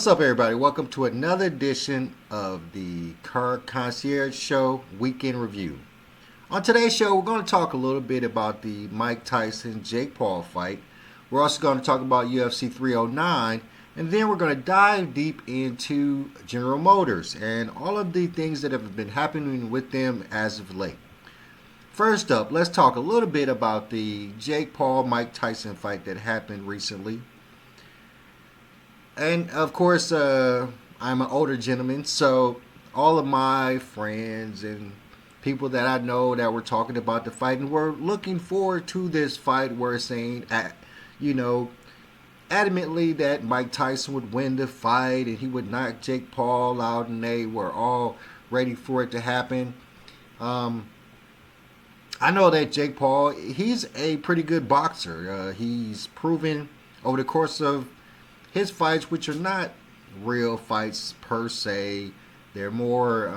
What's up, everybody? Welcome to another edition of the Car Concierge Show Weekend Review. On today's show, we're going to talk a little bit about the Mike Tyson Jake Paul fight. We're also going to talk about UFC 309, and then we're going to dive deep into General Motors and all of the things that have been happening with them as of late. First up, let's talk a little bit about the Jake Paul Mike Tyson fight that happened recently. And of course, I'm an older gentleman, so all of my friends and people that I know that were talking about the fight and were looking forward to this fight were saying, adamantly that Mike Tyson would win the fight and he would knock Jake Paul out, and they were all ready for it to happen. I know that Jake Paul, he's a pretty good boxer. He's proven over the course of his fights, which are not real fights per se. They're more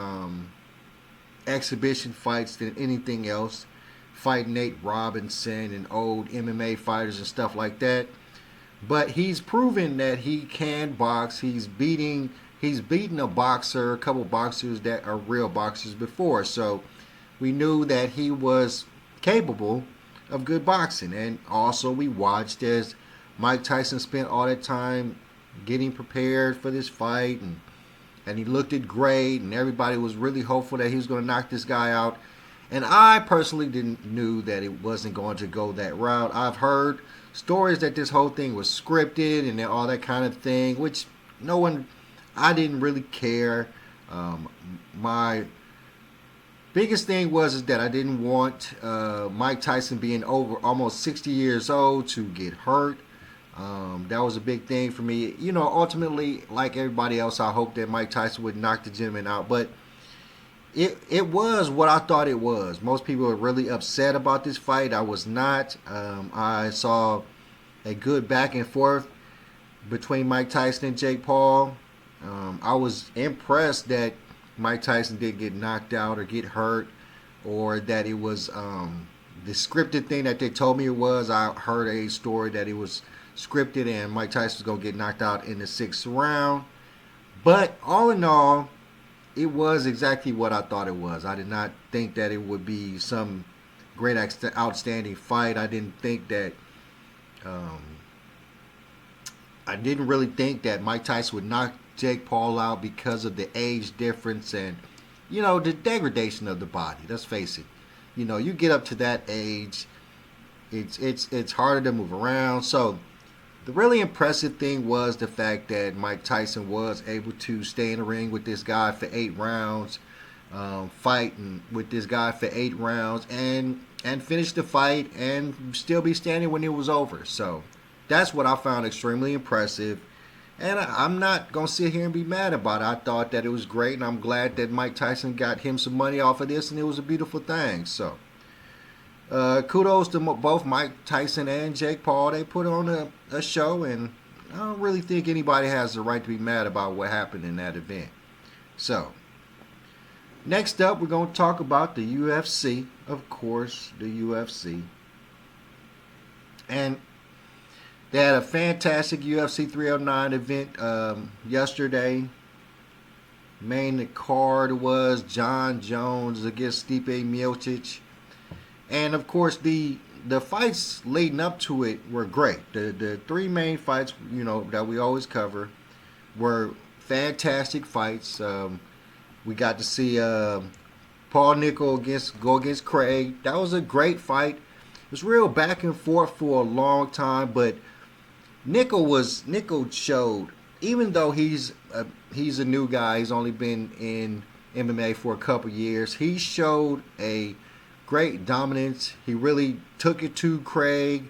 exhibition fights than anything else. Fighting Nate Robinson and old MMA fighters and stuff like that. But he's proven that he can box. He's beaten a boxer, a couple boxers that are real boxers before. So we knew that he was capable of good boxing. And also we watched as Mike Tyson spent all that time getting prepared for this fight, and he looked it great, and everybody was really hopeful that he was going to knock this guy out. And I personally didn't knew that it wasn't going to go that route. I've heard stories that this whole thing was scripted and all that kind of thing, which I didn't really care. My biggest thing was that I didn't want Mike Tyson being over almost 60 years old to get hurt. That was a big thing for me. Ultimately, like everybody else, I hoped that Mike Tyson would knock the gentleman out. But it was what I thought it was. Most people were really upset about this fight. I was not. I saw a good back and forth between Mike Tyson and Jake Paul. I was impressed that Mike Tyson didn't get knocked out or get hurt, or that it was the scripted thing that they told me it was. I heard a story that it was scripted and Mike Tyson was going to get knocked out in the 6th round. But all in all, it was exactly what I thought it was. I did not think that it would be some great outstanding fight. I didn't think that I didn't really think that Mike Tyson would knock Jake Paul out because of the age difference and the degradation of the body. Let's face it. You get up to that age, it's harder to move around. So the really impressive thing was the fact that Mike Tyson was able to stay in the ring with this guy for 8 rounds, fighting with this guy for 8 rounds, and finish the fight and still be standing when it was over. So that's what I found extremely impressive. And I'm not going to sit here and be mad about it. I thought that it was great, and I'm glad that Mike Tyson got him some money off of this, and it was a beautiful thing. So kudos to both Mike Tyson and Jake Paul. They put on a show, and I don't really think anybody has the right to be mad about what happened in that event. So, next up, we're going to talk about the UFC. Of course, the UFC. And they had a fantastic UFC 309 event yesterday. Main card was Jon Jones against Stipe Miocic. And of course, the fights leading up to it were great. The 3 main fights, that we always cover, were fantastic fights. We got to see Paul Nickel go against Craig. That was a great fight. It was real back and forth for a long time, but Nickel showed, even though he's a new guy, he's only been in MMA for a couple years, he showed a great dominance. He really took it to Craig.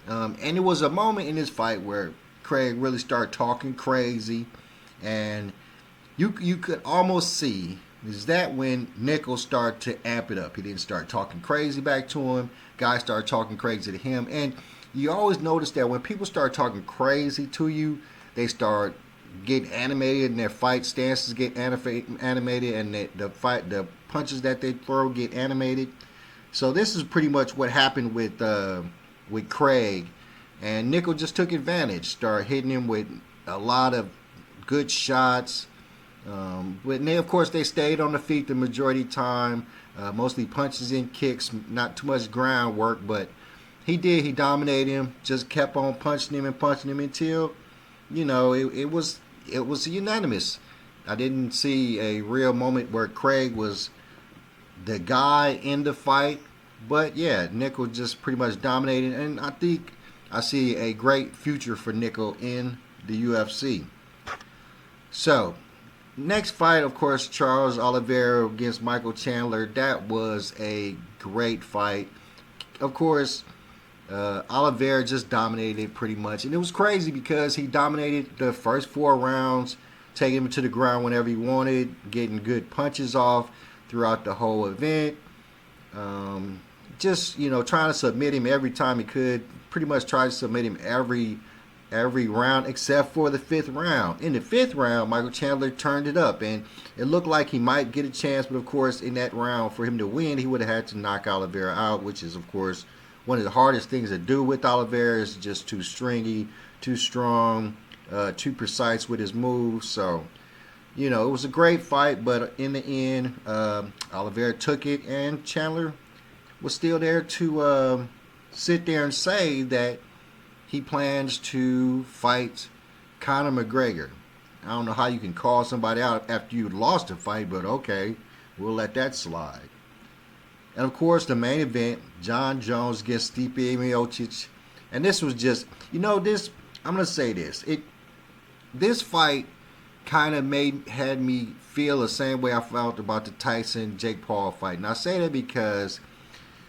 And it was a moment in this fight where Craig really started talking crazy. And you could almost see is that when Nickel started to amp it up. He didn't start talking crazy back to him. Guys started talking crazy to him. And you always notice that when people start talking crazy to you, they start getting animated and their fight stances get animated, and the punches that they throw get animated. So this is pretty much what happened with Craig, and Nickel just took advantage, started hitting him with a lot of good shots. But they, of course, they stayed on the feet the majority of the time. Mostly punches and kicks, not too much groundwork, but he dominated him, just kept on punching him until, it was unanimous. I didn't see a real moment where Craig was the guy in the fight, but yeah, Nickel just pretty much dominated, and I think I see a great future for Nickel in the UFC. So, next fight, of course, Charles Oliveira against Michael Chandler. That was a great fight. Of course, Oliveira just dominated pretty much. And it was crazy because he dominated the first 4 rounds, taking him to the ground whenever he wanted, getting good punches off throughout the whole event. Just, trying to submit him every time he could. Pretty much tried to submit him every round except for the 5th round. In the 5th round, Michael Chandler turned it up, and it looked like he might get a chance, but of course in that round, for him to win, he would have had to knock Oliveira out, which is of course one of the hardest things to do with Oliveira. Is just too stringy, too strong, too precise with his moves. So it was a great fight, but in the end, Oliveira took it, and Chandler was still there to sit there and say that he plans to fight Conor McGregor. I don't know how you can call somebody out after you lost a fight, but okay, we'll let that slide. And of course, the main event, Jon Jones against Stipe Miocic. And this was just, this, I'm going to say this. This fight kind of had me feel the same way I felt about the Tyson-Jake Paul fight. And I say that because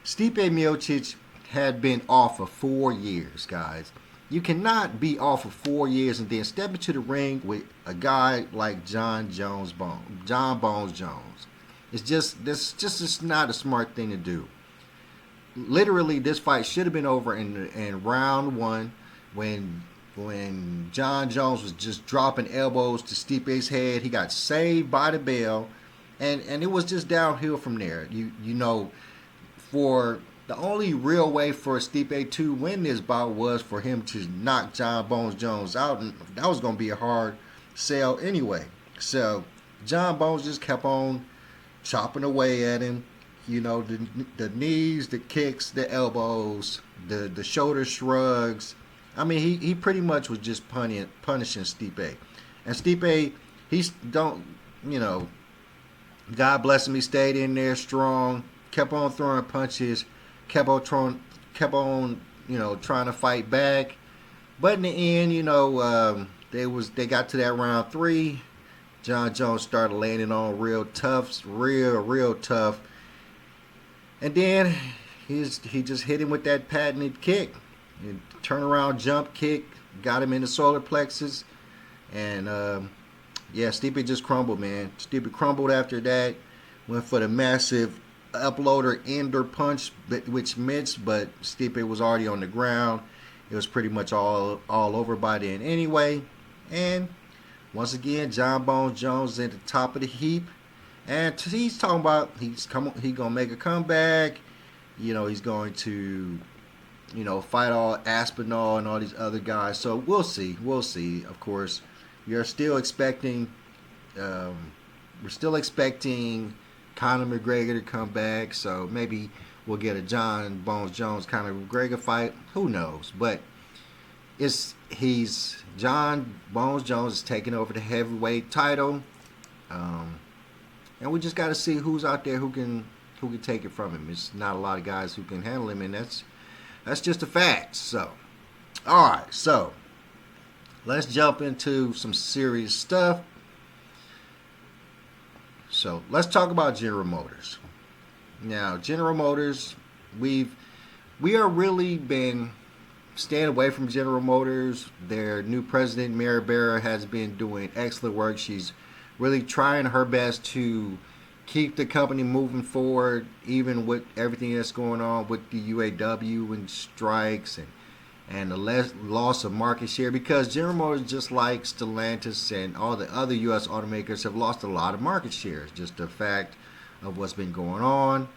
Stipe Miocic had been off for 4 years, guys. You cannot be off for 4 years and then step into the ring with a guy like Jon Bones Jones. It's just not a smart thing to do. Literally, this fight should have been over in round 1 when Jon Jones was just dropping elbows to Stipe's head. He got saved by the bell, and it was just downhill from there. For the only real way for Stipe to win this bout was for him to knock Jon Bones Jones out, and that was going to be a hard sell anyway. So Jon Bones just kept on chopping away at him. The knees, the kicks, the elbows, the shoulder shrugs. I mean, he pretty much was just punishing Stipe. And Stipe, God bless him, he stayed in there strong, kept on throwing punches, kept on trying to fight back. But in the end, they got to that round 3. Jon Jones started landing on real tough. And then he just hit him with that patented kick. And turnaround jump kick, got him in the solar plexus. And Stipe just crumbled, man. Stipe crumbled after that. Went for the massive uploader ender punch, which missed, but Stipe was already on the ground. It was pretty much all over by then anyway. And once again, Jon Bones Jones is at the top of the heap, and he's talking about he's gonna make a comeback. He's going to fight all Aspinall and all these other guys. So we'll see. Of course, we're still expecting Conor McGregor to come back, so maybe we'll get a Jon Bones Jones Conor McGregor fight. Who knows? But Jon Bones Jones is taking over the heavyweight title, and we just got to see who's out there who can take it from him. It's not a lot of guys who can handle him, and that's just a fact. So, all right, so let's jump into some serious stuff. So let's talk about General Motors. Now, General Motors, we are really been staying away from General Motors. Their new president, Mary Barra, has been doing excellent work. She's really trying her best to keep the company moving forward, even with everything that's going on with the UAW and strikes and the loss of market share, because General Motors, just like Stellantis and all the other U.S. automakers, have lost a lot of market shares. Just the fact of what's been going on.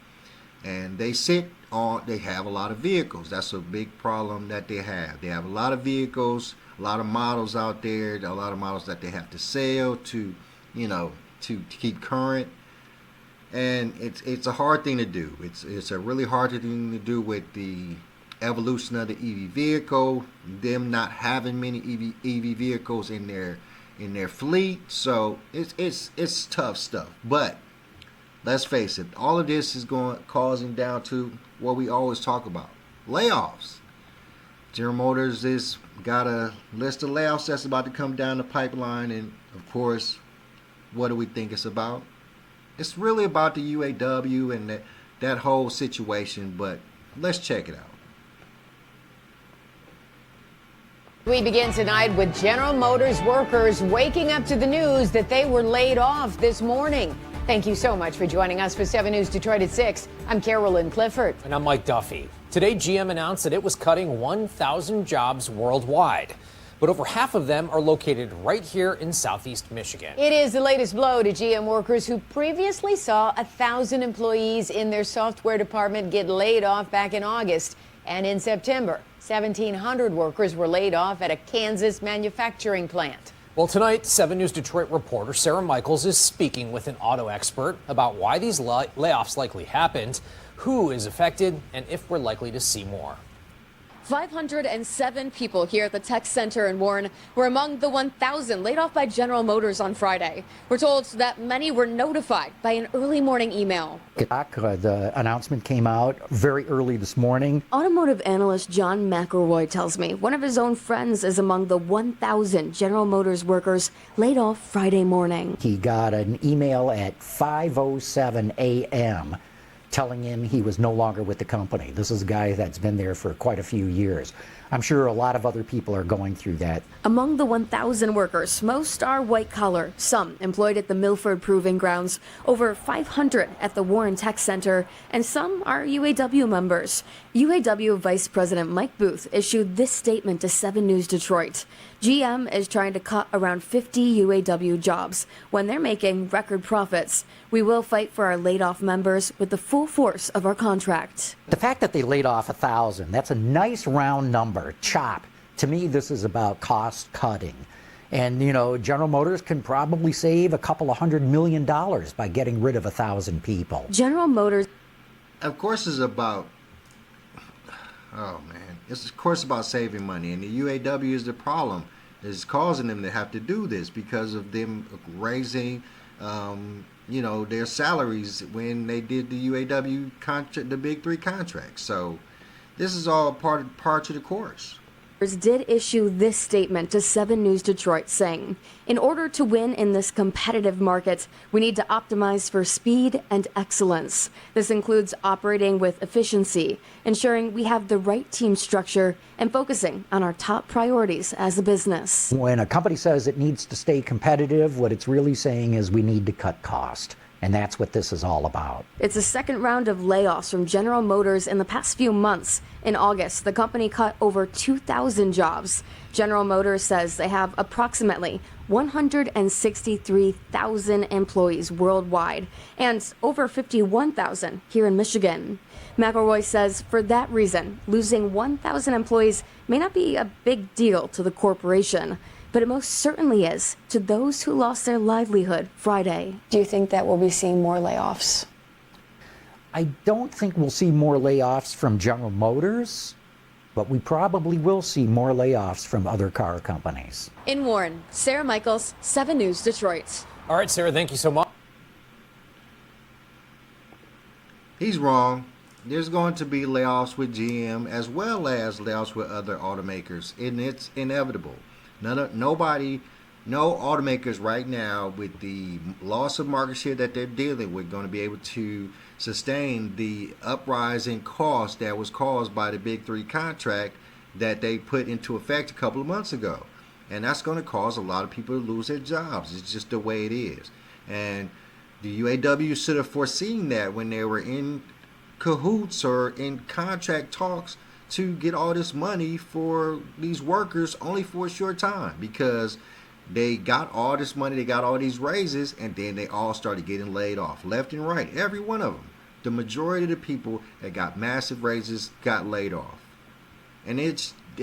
and they have a lot of vehicles. That's a big problem that they have. They have a lot of vehicles, a lot of models out there, a lot of models that they have to sell to, to keep current. And it's a hard thing to do. It's a really hard thing to do with the evolution of the EV vehicle, them not having many EV vehicles in their fleet. So it's tough stuff. But let's face it, all of this is causing down to what we always talk about: layoffs. General Motors has got a list of layoffs that's about to come down the pipeline, and of course, what do we think it's about? It's really about the UAW and that whole situation, but let's check it out. We begin tonight with General Motors workers waking up to the news that they were laid off this morning. Thank you so much for joining us for 7 News Detroit at 6. I'm Carolyn Clifford. And I'm Mike Duffy. Today, GM announced that it was cutting 1,000 jobs worldwide. But over half of them are located right here in Southeast Michigan. It is the latest blow to GM workers who previously saw 1,000 employees in their software department get laid off back in August. And in September, 1,700 workers were laid off at a Kansas manufacturing plant. Well, tonight, 7 News Detroit reporter Sarah Michaels is speaking with an auto expert about why these layoffs likely happened, who is affected, and if we're likely to see more. 507 people here at the tech center in Warren were among the 1,000 laid off by General Motors on Friday. We're told that many were notified by an early morning email. The announcement came out very early this morning. Automotive analyst John McElroy tells me one of his own friends is among the 1,000 General Motors workers laid off Friday morning. He got an email at 5:07 a.m. telling him he was no longer with the company. This is a guy that's been there for quite a few years. I'm sure a lot of other people are going through that. Among the 1,000 workers, most are white collar, some employed at the Milford Proving Grounds, over 500 at the Warren Tech Center, and some are UAW members. UAW Vice President Mike Booth issued this statement to 7 News Detroit. GM is trying to cut around 50 UAW jobs when they're making record profits. We will fight for our laid-off members with the full force of our contract. The fact that they laid off 1,000, that's a nice round number, chop. To me, this is about cost cutting. And, General Motors can probably save a couple of $100 million by getting rid of 1,000 people. General Motors, Of course, it's about, it's of course about saving money. And the UAW is the problem. It's causing them to have to do this because of them raising their salaries when they did the UAW contract, the Big Three contract. So this is all part of the course. did issue this statement to 7 News Detroit saying, in order to win in this competitive market, we need to optimize for speed and excellence. This includes operating with efficiency, ensuring we have the right team structure, and focusing on our top priorities as a business. When a company says it needs to stay competitive, what it's really saying is we need to cut cost. And that's what this is all about. It's the second round of layoffs from General Motors in the past few months. In August, the company cut over 2,000 jobs. General Motors says they have approximately 163,000 employees worldwide and over 51,000 here in Michigan. McElroy says for that reason, losing 1,000 employees may not be a big deal to the corporation, but it most certainly is to those who lost their livelihood Friday. Do you think that we'll be seeing more layoffs? I don't think we'll see more layoffs from General Motors, but we probably will see more layoffs from other car companies. In Warren, Sarah Michaels, 7 News Detroit. All right, Sarah, thank you so much. He's wrong. There's going to be layoffs with GM as well as layoffs with other automakers, and it's inevitable. No automakers right now, with the loss of market share that they're dealing with, going to be able to sustain the uprising cost that was caused by the Big Three contract that they put into effect a couple of months ago. And that's going to cause a lot of people to lose their jobs. It's just the way it is. And the UAW should have foreseen that when they were in cahoots or in contract talks to get all this money for these workers only for a short time, because they got all this money, they got all these raises, and then they all started getting laid off left and right, every one of them. the majority of the people that got massive raises got laid off. And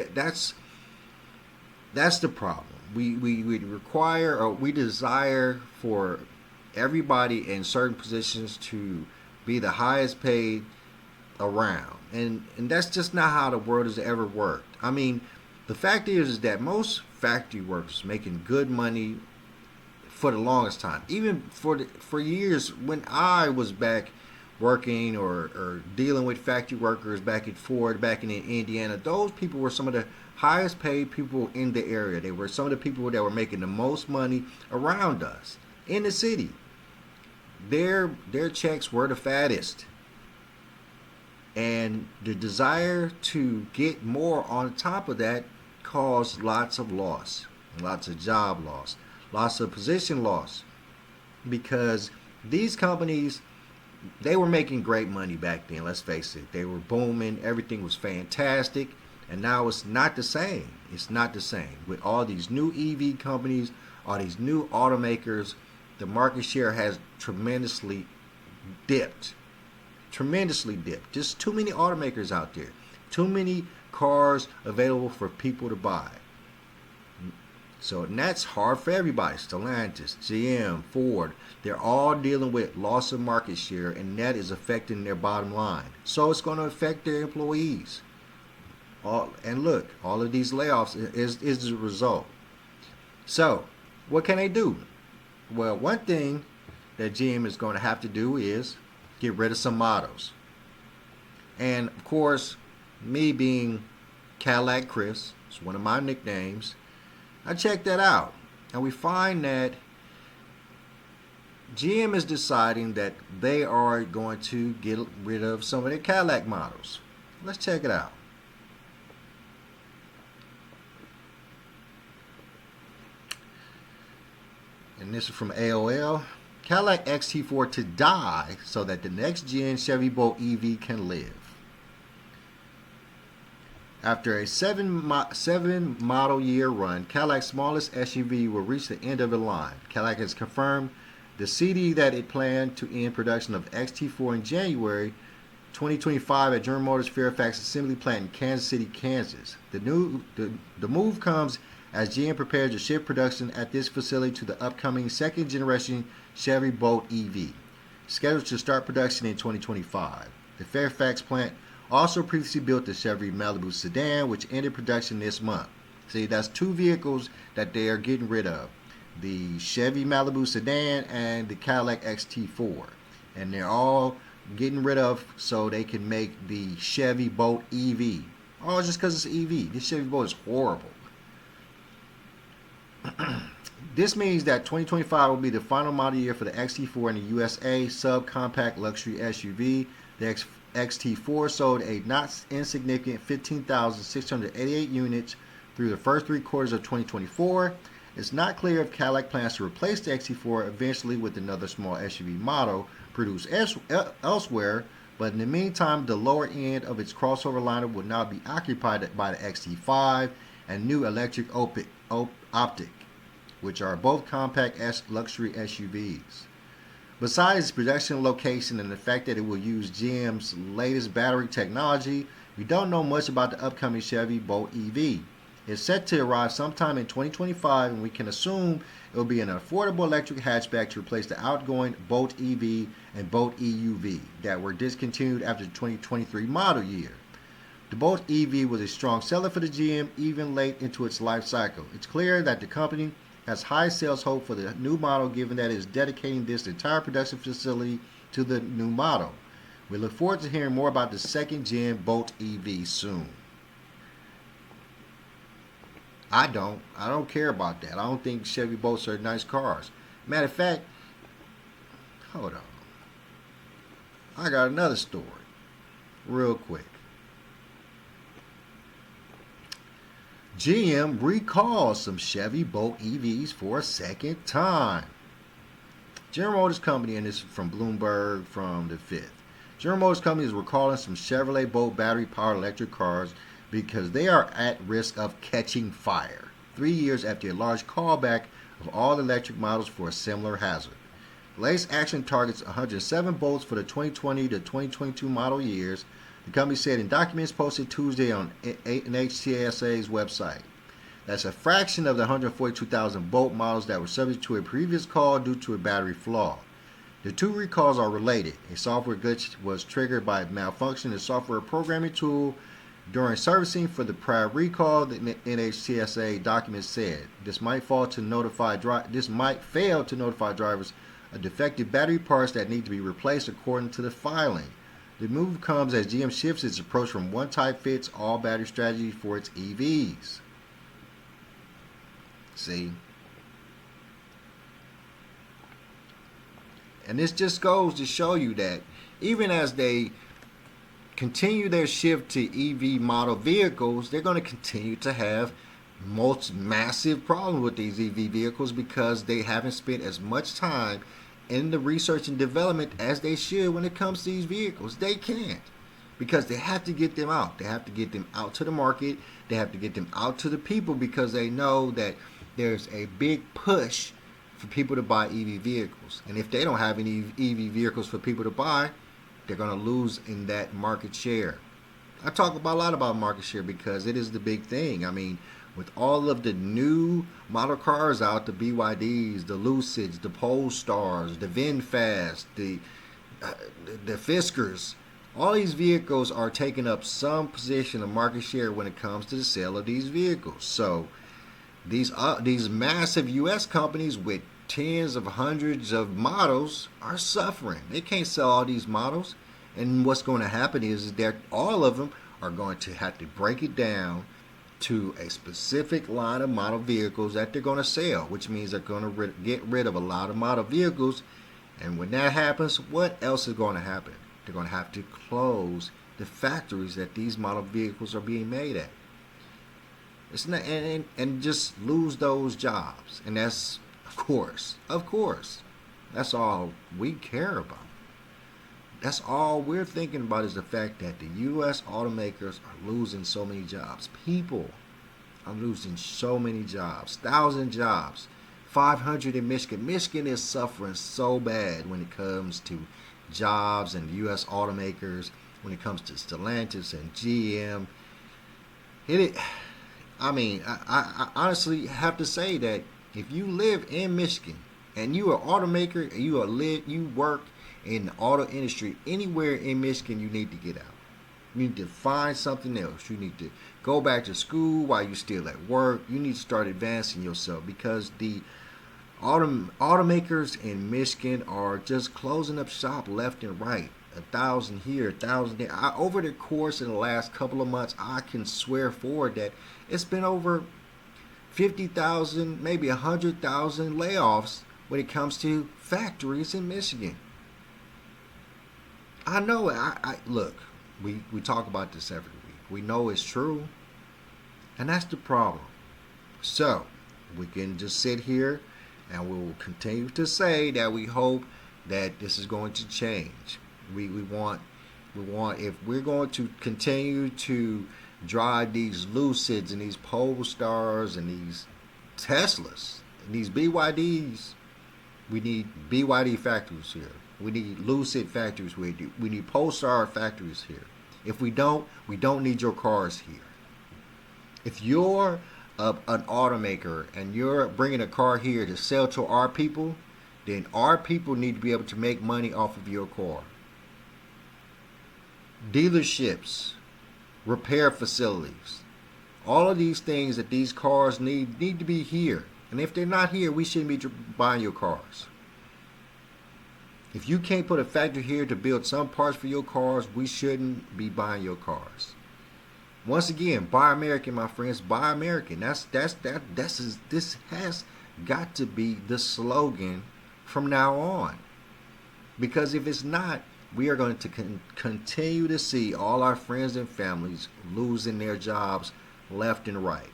that's the problem. We require, or we desire for everybody in certain positions to be the highest paid around. And that's just not how the world has ever worked. I mean, the fact is that most factory workers making good money for the longest time, even for years when I was back working or dealing with factory workers back at Ford, back in Indiana, those people were some of the highest paid people in the area. They were some of the people that were making the most money around us in the city. Their checks were the fattest. And the desire to get more on top of that caused lots of loss, lots of job loss, lots of position loss, because these companies, they were making great money back then. Let's face it. They were booming. Everything was fantastic. And now it's not the same. It's not the same. With all these new EV companies, all these new automakers, the market share has tremendously dipped. Tremendously dipped. Just too many automakers out there. Too many cars available for people to buy. So, and that's hard for everybody. Stellantis, GM, Ford, they're all dealing with loss of market share, and that is affecting their bottom line. So it's going to affect their employees. And look, all of these layoffs is the result. So, what can they do? Well, one thing that GM is going to have to do is get rid of some models. And of course, me being Cadillac Chris, it's one of my nicknames, I checked that out. And we find that GM is deciding that they are going to get rid of some of their Cadillac models. Let's check it out. And this is from AOL. Cadillac XT4 to die so that the next gen Chevy Bolt EV can live. After a seven model year run, Cadillac's smallest SUV will reach the end of the line. Cadillac has confirmed the CD that it planned to end production of XT4 in January 2025 at General Motors Fairfax Assembly Plant in Kansas City, Kansas. The move comes as GM prepares to shift production at this facility to the upcoming second generation Chevy Bolt EV, scheduled to start production in 2025. The Fairfax plant also previously built the Chevy Malibu sedan, which ended production this month. See, that's two vehicles that they are getting rid of. The Chevy Malibu sedan and the Cadillac XT4. And they're all getting rid of so they can make the Chevy Bolt EV. All just because it's EV. This Chevy Bolt is horrible. This means that 2025 will be the final model year for the XT4 in the USA subcompact luxury SUV. The XT4 sold a not insignificant 15,688 units through the first 3 quarters of 2024. It's not clear if Cadillac plans to replace the XT4 eventually with another small SUV model produced elsewhere, but in the meantime, the lower end of its crossover lineup will now be occupied by the XT5 and new electric Optic, which are both compact luxury SUVs. Besides its production location and the fact that it will use GM's latest battery technology, we don't know much about the upcoming Chevy Bolt EV. It's set to arrive sometime in 2025, and we can assume it will be an affordable electric hatchback to replace the outgoing Bolt EV and Bolt EUV that were discontinued after the 2023 model year. The Bolt EV was a strong seller for the GM even late into its life cycle. It's clear that the company has high sales hope for the new model, given that it is dedicating this entire production facility to the new model. We look forward to hearing more about the second gen Bolt EV soon. I don't care about that. I don't think Chevy Bolts are nice cars. Matter of fact, hold on. I got another story real quick. GM recalls some Chevy Bolt EVs for a second time. General Motors Company, and this is from Bloomberg from the 5th. General Motors Company is recalling some Chevrolet Bolt battery-powered electric cars because they are at risk of catching fire 3 years after a large callback of all electric models for a similar hazard. Latest action targets 107 boats for the 2020 to 2022 model years, the company said in documents posted Tuesday on NHTSA's website. That's a fraction of the 142,000 boat models that were subject to a previous call due to a battery flaw. The two recalls are related. A software glitch was triggered by a malfunction in the software programming tool during servicing for the prior recall, the NHTSA document said. This might fail to notify drivers of defective battery parts that need to be replaced according to the filing. The move comes as GM shifts its approach from one-type-fits-all battery strategy for its EVs. See? And this just goes to show you that even as they continue their shift to EV model vehicles, they're going to continue to have massive problems with these EV vehicles because they haven't spent as much time in the research and development as they should when it comes to these vehicles. They can't, because they have to get them out. They have to get them out to the market. They have to get them out to the people because they know that there's a big push for people to buy EV vehicles. And if they don't have any EV vehicles for people to buy, they're going to lose in that market share. I talk a lot about market share because it is the big thing. I mean, with all of the new model cars out, the BYDs, the Lucids, the Polestars, the VinFast, the Fiskars, all these vehicles are taking up some position of market share when it comes to the sale of these vehicles. So these massive U.S. companies with tens of hundreds of models are suffering. They can't sell all these models. And what's going to happen is that all of them are going to have to break it down to a specific line of model vehicles that they're going to sell, which means they're going to get rid of a lot of model vehicles. And when that happens, what else is going to happen? They're going to have to close the factories that these model vehicles are being made at. It's not, and just lose those jobs. And that's, of course, that's all we care about. That's all we're thinking about is the fact that the U.S. automakers are losing so many jobs. People are losing so many jobs. 1,000 jobs. 500 in Michigan. Michigan is suffering so bad when it comes to jobs and U.S. automakers, when it comes to Stellantis and GM. I honestly have to say that if you live in Michigan and you are an automaker and you work in the auto industry anywhere in Michigan, you need to get out. You need to find something else. You need to go back to school while you're still at work. You need to start advancing yourself because the automakers in Michigan are just closing up shop left and right. 1,000 here, 1,000 there. Over the course of the last couple of months, I can swear forward that it's been over 50,000, maybe 100,000 layoffs when it comes to factories in Michigan. I know. Look, we talk about this every week. We know it's true, and that's the problem. So we can just sit here and we will continue to say that we hope that this is going to change. We want if we're going to continue to drive these Lucids and these Polestars and these Teslas and these BYDs, we need BYD factories here. We need Lucid factories here. We need Polestar factories here. If we don't need your cars here. If you're an automaker and you're bringing a car here to sell to our people, then our people need to be able to make money off of your car. Dealerships, repair facilities, all of these things that these cars need to be here. And if they're not here, we shouldn't be buying your cars. If you can't put a factory here to build some parts for your cars, we shouldn't be buying your cars. Once again, buy American, my friends. Buy American. This has got to be the slogan from now on. Because if it's not, we are going to continue to see all our friends and families losing their jobs left and right.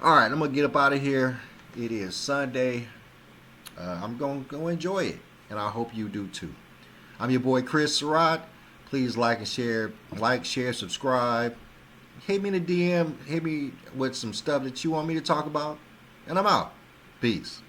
All right, I'm going to get up out of here. It is Sunday. I'm going to enjoy it, and I hope you do too. I'm your boy Chris Surratt. Please like, share, subscribe. Hit me in the DM. Hit me with some stuff that you want me to talk about, and I'm out. Peace.